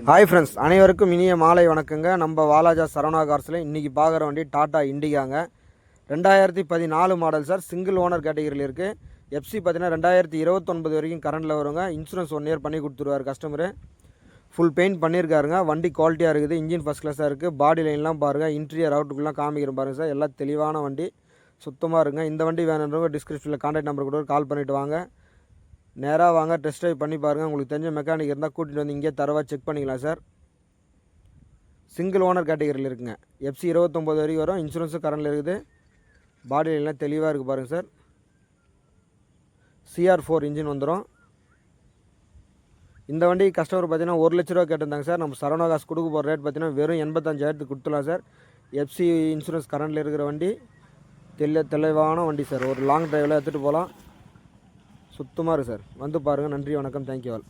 Hi friends, அனைவருக்கும் இனிய மாலை வணக்கங்க. நம்ம வாலாஜா சரவணா கார்ஸில் இன்றைக்கி பார்க்குற வண்டி டாட்டா இண்டிகாங்க. 2014 மாடல் சார். சிங்கிள் ஓனர் கேட்டகரியில் இருக்குது. எஃப்சி பார்த்தீங்கன்னா 2029 வரைக்கும் கரண்டில் வருங்க. இன்சூரன்ஸ் 1 இயர் பண்ணி கொடுத்துருவார் கஸ்டமரு. Full paint பண்ணியிருக்காருங்க. வண்டி குவாலிட்டியாக இருக்குது. இன்ஜின் ஃபஸ்ட் கிளாஸாக இருக்குது. பாடி லைன்லாம் பாருங்கள். இன்டீரியர் அவுட்டுக்குலாம் காமிக்கிறேன் பாருங்கள் சார். எல்லாம் தெளிவான வண்டி, சுத்தமாக இருக்குங்க. இந்த வண்டி வேணுன்றவங்க டிஸ்கிரிப்ஷனில் கான்டாக்ட் நம்பர் கூட கால் பண்ணிவிட்டு வாங்க. நேராக வாங்க, டெஸ்ட் ட்ரைவ் பண்ணி பாருங்கள். உங்களுக்கு தெரிஞ்ச மெக்கானிக் இருந்தால் கூட்டிகிட்டு வந்து இங்கே தரவாக செக் பண்ணிக்கலாம் சார். சிங்கிள் ஓனர் கேட்டகரியில் இருக்குங்க. எஃப்சி 29 வரைக்கும் வரும். இன்சூரன்ஸும் கரண்டில் இருக்குது. பாடி எல்லாம் தெளிவாக இருக்குது பாருங்கள் சார். CR4 இன்ஜின் வந்துடும். இந்த வண்டி கஸ்டமர் பார்த்தீங்கன்னா 1 லட்ச ரூபா கேட்டிருந்தாங்க சார். நம்ம சரவணா காசு கொடுக்க போகிற ரேட் பார்த்தீங்கன்னா வெறும் 85,000 கொடுத்துலாம் சார். எஃப்சி இன்சூரன்ஸ் கரண்டில் இருக்கிற வண்டி, தெளிவான வண்டி சார். ஒரு லாங் டிரைவில் எடுத்துகிட்டு போகலாம். சுத்தமாக இருக்குது சார். வந்து பாருங்கள். நன்றி, வணக்கம், தேங்க்யூ ஆல்.